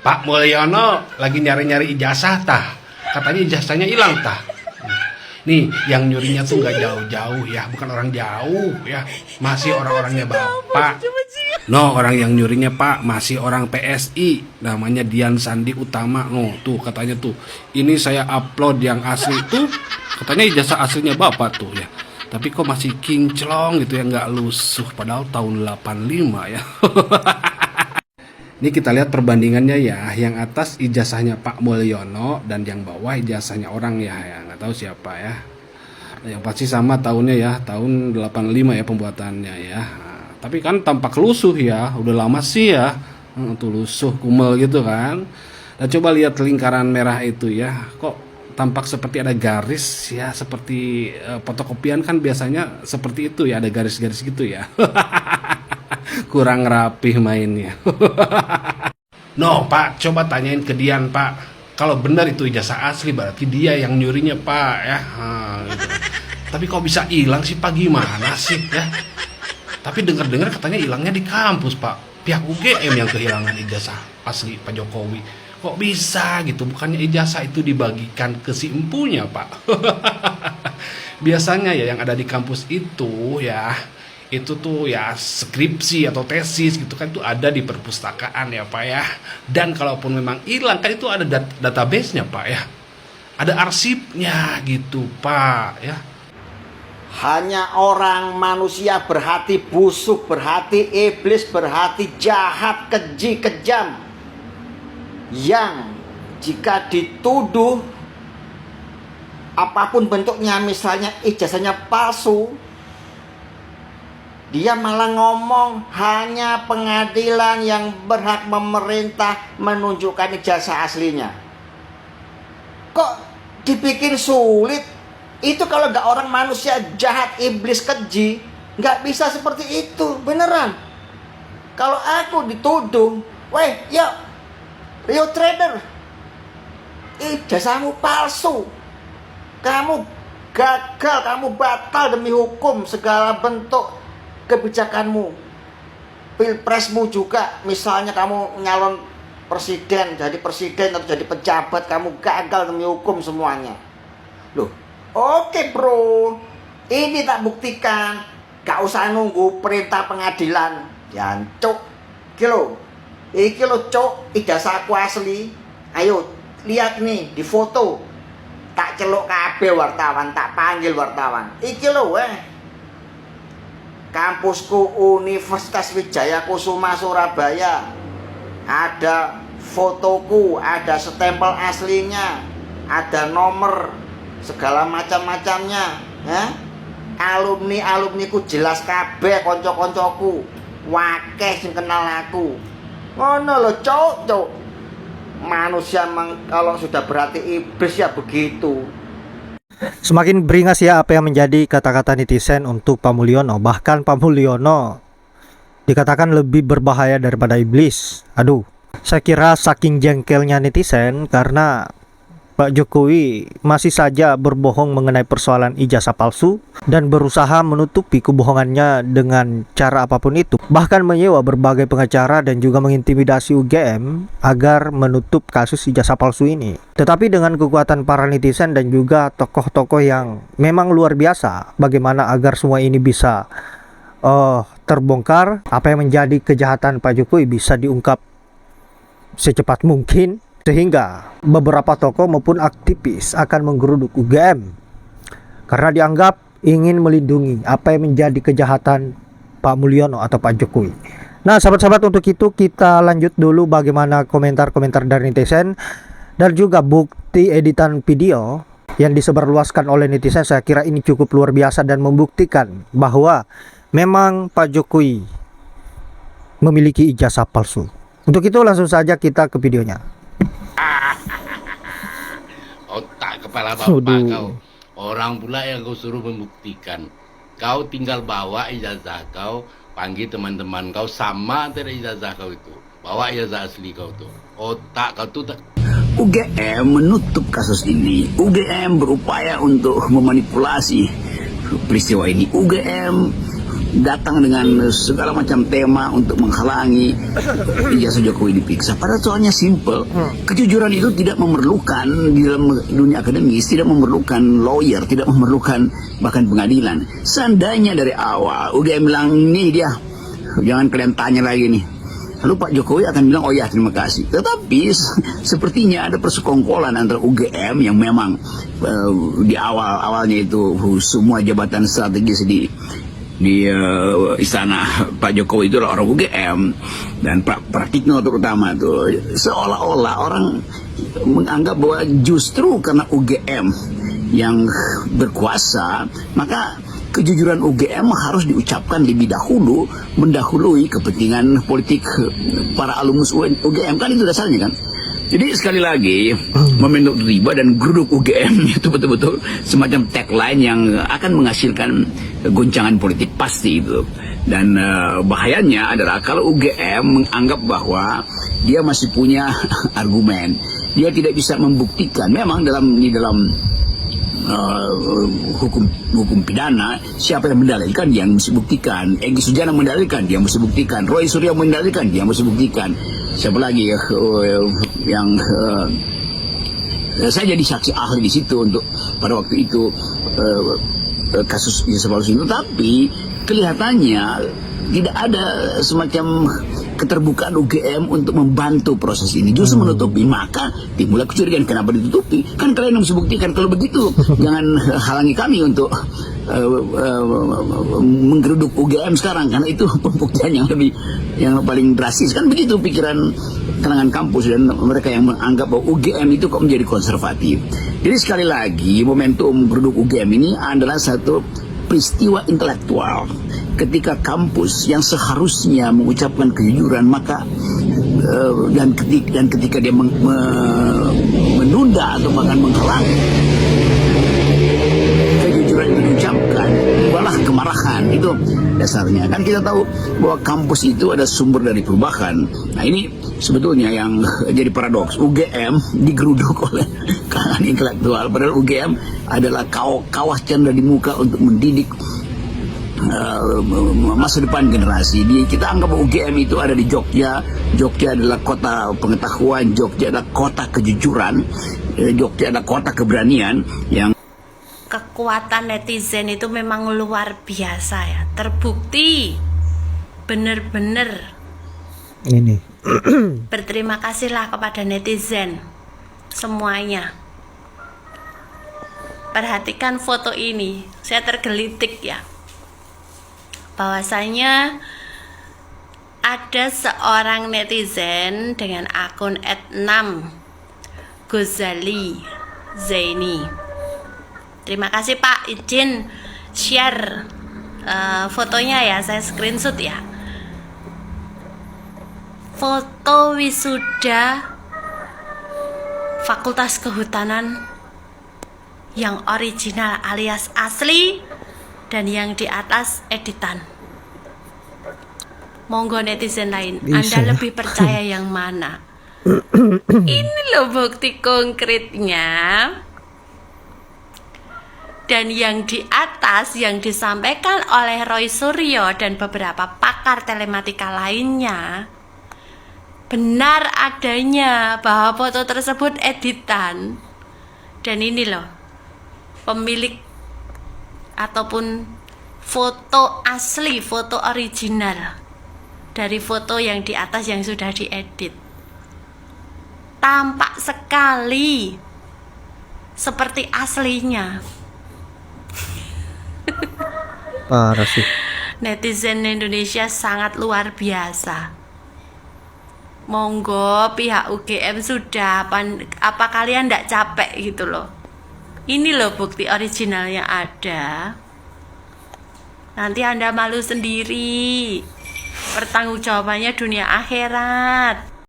Pak Mulyono lagi nyari-nyari ijazah tah. Katanya ijazahnya hilang tah. Nih, yang nyurinya tuh nggak jauh-jauh ya, bukan orang jauh ya, masih orang-orangnya Bapak. No, orang yang nyurinya Pak masih orang PSI, namanya Dian Sandi Utama. Oh, tuh katanya tuh, ini saya upload yang asli tuh, katanya ijazah aslinya Bapak tuh ya. Tapi kok masih kinclong gitu ya, nggak lusuh, padahal tahun 85 ya. Ini kita lihat perbandingannya ya, yang atas ijazahnya Pak Mulyono dan yang bawah ijazahnya orang ya, nggak tahu siapa ya. Yang pasti sama tahunnya ya, tahun 85 ya pembuatannya ya. Nah, tapi kan tampak lusuh ya, udah lama sih ya, tuh lusuh kumel gitu kan. Dan coba lihat lingkaran merah itu ya, kok tampak seperti ada garis ya, seperti fotokopian kan biasanya seperti itu ya, ada garis-garis gitu ya. Kurang rapih mainnya. No Pak, coba tanyain ke Dian Pak, kalau benar itu ijazah asli berarti dia yang nyurinya Pak ya. Gitu. Tapi kok bisa hilang sih Pak, gimana sih ya? Tapi dengar-dengar katanya hilangnya di kampus Pak, pihak UGM yang kehilangan ijazah asli Pak Jokowi. Kok bisa gitu, bukannya ijazah itu dibagikan ke si empunya Pak. Biasanya ya yang ada di kampus itu ya, itu tuh ya skripsi atau tesis gitu kan, itu ada di perpustakaan ya Pak ya. Dan kalaupun memang hilang kan itu ada database-nya Pak ya, ada arsipnya gitu Pak ya. Hanya orang manusia berhati busuk, berhati iblis, berhati jahat, keji, kejam, yang jika dituduh apapun bentuknya, misalnya ijazahnya palsu, dia malah ngomong hanya pengadilan yang berhak memerintah menunjukkan ijazah aslinya. Kok dibikin sulit? Itu kalau nggak orang manusia jahat, iblis, keji, nggak bisa seperti itu, beneran. Kalau aku dituduh, weh, yuk, Rio Trader, ijazahmu palsu, kamu gagal, kamu batal demi hukum, segala bentuk kebijakanmu, pilpresmu juga, misalnya kamu nyalon presiden, jadi presiden atau jadi pejabat, kamu gagal demi hukum semuanya. Loh, oke bro, ini tak buktikan, gak usah nunggu perintah pengadilan, jancuk, iki lo cok, ijazahku asli, ayo lihat nih di foto, tak celuk kabeh wartawan, tak panggil wartawan, iki lo kampusku Universitas Wijaya Kusuma Surabaya, ada fotoku, ada stempel aslinya, ada nomor segala macam-macamnya ya. Alumniku jelas kabeh, konco-koncoku wakeh sing kenal aku. Ngono lho cok. Manusia kalau sudah berarti iblis ya begitu. Semakin beringas ya apa yang menjadi kata-kata netizen untuk Pak Mulyono. Bahkan Pak Mulyono dikatakan lebih berbahaya daripada iblis. Aduh, saya kira saking jengkelnya netizen karena Pak Jokowi masih saja berbohong mengenai persoalan ijazah palsu dan berusaha menutupi kebohongannya dengan cara apapun itu. Bahkan menyewa berbagai pengacara dan juga mengintimidasi UGM agar menutup kasus ijazah palsu ini. Tetapi dengan kekuatan para netizen dan juga tokoh-tokoh yang memang luar biasa, bagaimana agar semua ini bisa terbongkar, apa yang menjadi kejahatan Pak Jokowi bisa diungkap secepat mungkin. Sehingga beberapa tokoh maupun aktivis akan menggeruduk UGM karena dianggap ingin melindungi apa yang menjadi kejahatan Pak Mulyono atau Pak Jokowi. Nah sahabat-sahabat, untuk itu kita lanjut dulu bagaimana komentar-komentar dari netizen dan juga bukti editan video yang disebarluaskan oleh netizen. Saya kira ini cukup luar biasa dan membuktikan bahwa memang Pak Jokowi memiliki ijazah palsu. Untuk itu langsung saja kita ke videonya. Otak kepala bapak kau. Orang pula yang kau suruh membuktikan. Kau tinggal bawa ijazah kau, panggil teman-teman kau, sama antara ijazah kau itu. Bawa ijazah asli kau tuh. Otak kau tuh tak. UGM menutup kasus ini. UGM berupaya untuk memanipulasi peristiwa ini. UGM datang dengan segala macam tema untuk menghalangi ijazah Jokowi diperiksa. Padahal soalnya simple. Kejujuran itu tidak memerlukan di dalam dunia akademis, tidak memerlukan lawyer, tidak memerlukan bahkan pengadilan. Seandainya dari awal UGM bilang ini dia, jangan kalian tanya lagi nih. Lalu Pak Jokowi akan bilang, oh ya terima kasih. Tetapi sepertinya ada persekongkolan antara UGM yang memang di awalnya itu semua jabatan strategis di istana Pak Jokowi itu adalah orang UGM, dan Pak Pratikno terutama tuh seolah-olah orang menganggap bahwa justru karena UGM yang berkuasa maka kejujuran UGM harus diucapkan lebih dahulu, mendahului kepentingan politik para alumnus UGM, kan itu dasarnya kan. Jadi sekali lagi membentuk riba dan geruduk UGM itu betul-betul semacam tagline yang akan menghasilkan goncangan politik pasti itu. Dan bahayanya adalah kalau UGM menganggap bahwa dia masih punya argumen, dia tidak bisa membuktikan. Memang di dalam hukum pidana, siapa yang mendalilkan dia yang mesti buktikan. Egy Sujana mendalilkan, dia mesti buktikan. Roy Suryo mendalilkan, dia mesti buktikan. Siapa lagi yang saya jadi saksi ahli di situ untuk pada waktu itu kasus ijazah palsu itu. Tapi kelihatannya tidak ada semacam keterbukaan UGM untuk membantu proses ini, justru menutupi. Maka timbullah kecurigaan, kenapa ditutupi? Kan kalian yang mesti buktikan. Kalau begitu jangan halangi kami untuk menggeruduk UGM sekarang, karena itu pembuktian yang paling drastis. Kan begitu pikiran kalangan kampus dan mereka yang menganggap bahwa UGM itu kok menjadi konservatif. Jadi sekali lagi momentum geruduk UGM ini adalah satu peristiwa intelektual ketika kampus yang seharusnya mengucapkan kejujuran maka dan ketika dia menunda atau bahkan menghalangi kejujuran yang diucapkan, malah kemarahan. Itu dasarnya. Kan kita tahu bahwa kampus itu ada sumber dari perubahan. Nah ini sebetulnya yang jadi paradoks. UGM digeruduk oleh kalangan intelektual, padahal UGM adalah kawah canda di muka untuk mendidik masa depan generasi. Kita anggap UGM itu ada di Jogja. Jogja adalah kota pengetahuan, Jogja adalah kota kejujuran, Jogja adalah kota keberanian. Yang kekuatan netizen itu memang luar biasa ya, terbukti bener-bener. Ini Berterima kasihlah kepada netizen semuanya. Perhatikan foto ini, saya tergelitik ya, bahwasanya ada seorang netizen dengan akun @6 Ghazali Zaini. Terima kasih Pak, izin share fotonya ya, saya screenshot ya. Foto wisuda Fakultas Kehutanan yang original alias asli, dan yang di atas editan. Monggo netizen lain, Bisa. Anda lebih percaya yang mana? Ini loh bukti konkretnya. Dan yang di atas yang disampaikan oleh Roy Suryo dan beberapa pakar telematika lainnya benar adanya, bahwa foto tersebut editan. Dan ini loh pemilik ataupun foto asli, foto original dari foto yang di atas yang sudah diedit. Tampak sekali seperti aslinya. parah sih. Netizen Indonesia sangat luar biasa. Monggo pihak UGM sudah, apa kalian ndak capek gitu loh. Ini loh bukti original yang ada. Nanti Anda malu sendiri. Pertanggungjawabannya dunia akhirat.